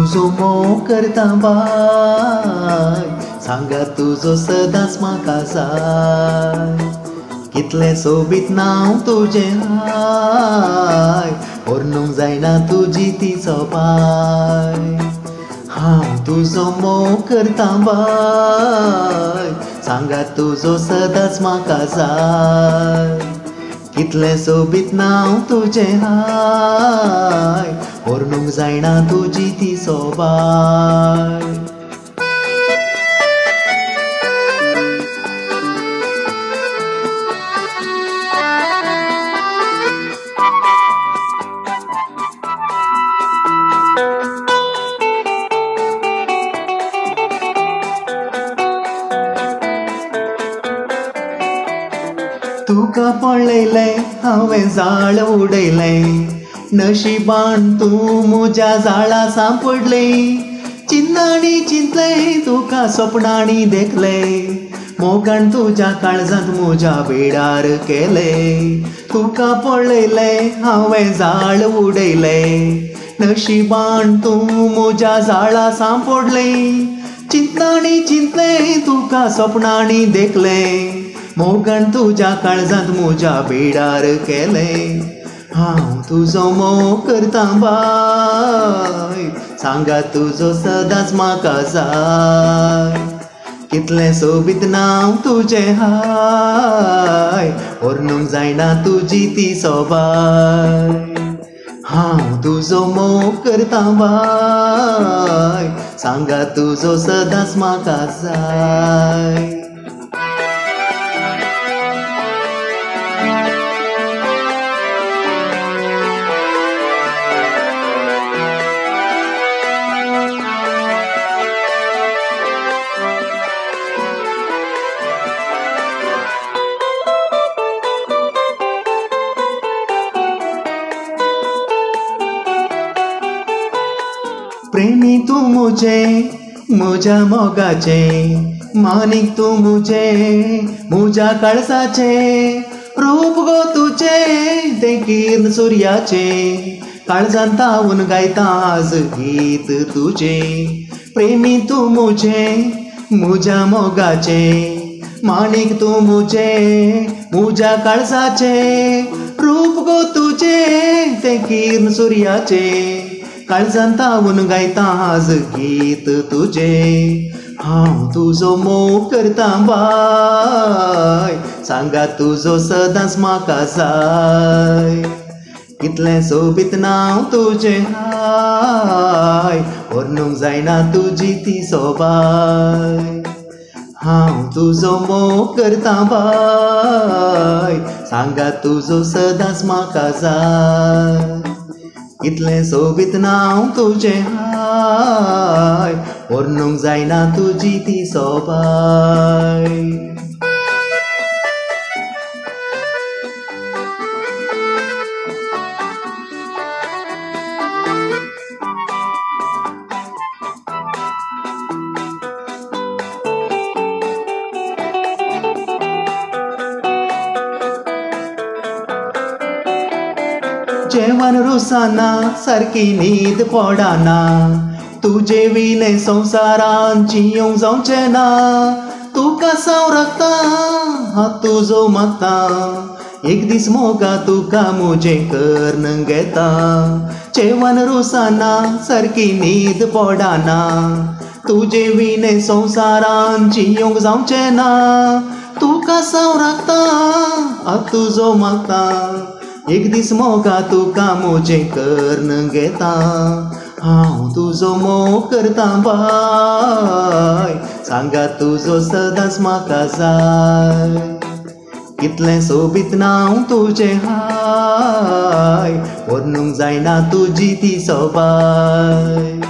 तुजो मोग करता बाय, सांगा तुजो सदांच म्हाका जाय। कितले सोबीत नांव तुजें हाय, वर्णूंक जायना तुजी ती सोबाय। हांव तुजो मोग करता बाय, सांगा तुजो सदांच म्हाका जाय। कितले सोबीत नांव तुजें हाय, वर्णूंक जायना तुजी ती सोबाय। तुका पळयलें हांवें जाळ उडयलें, नशिबान तूं म्हज्या जाळा सांपडलें। चिंतांनी चिंतलें तुका सपनांनी देखलें, मोगान तुज्या काळजांत म्हज्या बेडार केलें। तुका पळयलें हांवें जाळ उडयलें, नशिबान तूं म्हज्या जाळा सांपडलें। चिंतांनी चिंतलें तुका सपनांनी देखलें, मोगान तुज्या काळजांत म्हज्या बेडार केलें। हांव तुजो मोग करता बाय, सांगा तुजो सदांच म्हाका जाय। कितलें सोबीत नांव तुजें हाय, वर्णूंक जायना तुजी ती सोबाय। हांव तुजो मोग करता बाय, सांगा तुजो सदांच म्हाका जाय। प्रेमी तू मुझे म्हज्या मोगाचे, मानीक तू मुझे म्हज्या काळजाचे। रूप गो तुझे ते किरण सुर्याचे, काळजांत तावून गायता आज गीत तुझे। प्रेमी तू मुझे म्हज्या मोगाचे, मानीक तू मुझे म्हज्या काळजाचे। रूप गो तुझे ते किरण सुर्याचे, काळजांत तावून गायता आज गीत तुझे। हांव तुजो मोग करता बाय, सांगा तुजो सदांच म्हाका जाय। कितलें सोबीत नांव तुजें हाय, वर्णूंक जायना तुजी ती सोबाय। हांव तुजो मोग करता बाय, सांगा तुजो सदांच म्हाका जाय। कितलें सोबीत नांव तुजें हाय, वर्णूंक जायना तुजी ती सोबाय। जेवण रुसाना सारकी न्हीद पडाना, तुजे विने संवसारान जियोंक जावचें ना। तुका सांवरता हांव तुजो मागता, एक दीस मोगा तुका म्हजें कर्ण घेता। जेवण रुसाना सारकी न्हीद पडाना, तुजे विने संवसारान जियोंक जावचें ना। तुका सांवरता हांव तुजो मागता, एक दीस मोगा तुका म्हजें कर्ण घेता। हांव तुजो मोग करता बाय, सांगा तुजो सदांच म्हाका जाय। कितलें सोबीत नांव तुजें हाय, वर्णूंक जायना तुजी ती सोबाय।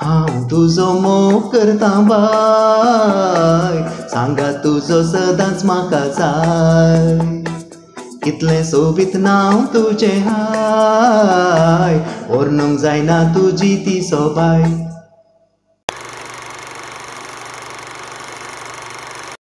हांव तुजो मोग करता बाय, सांगा तुजो सदांच म्हाका जाय। कितलें सोबीत नांव तुजें हाय, वर्णूंक जायना तुजी ती सोबाय।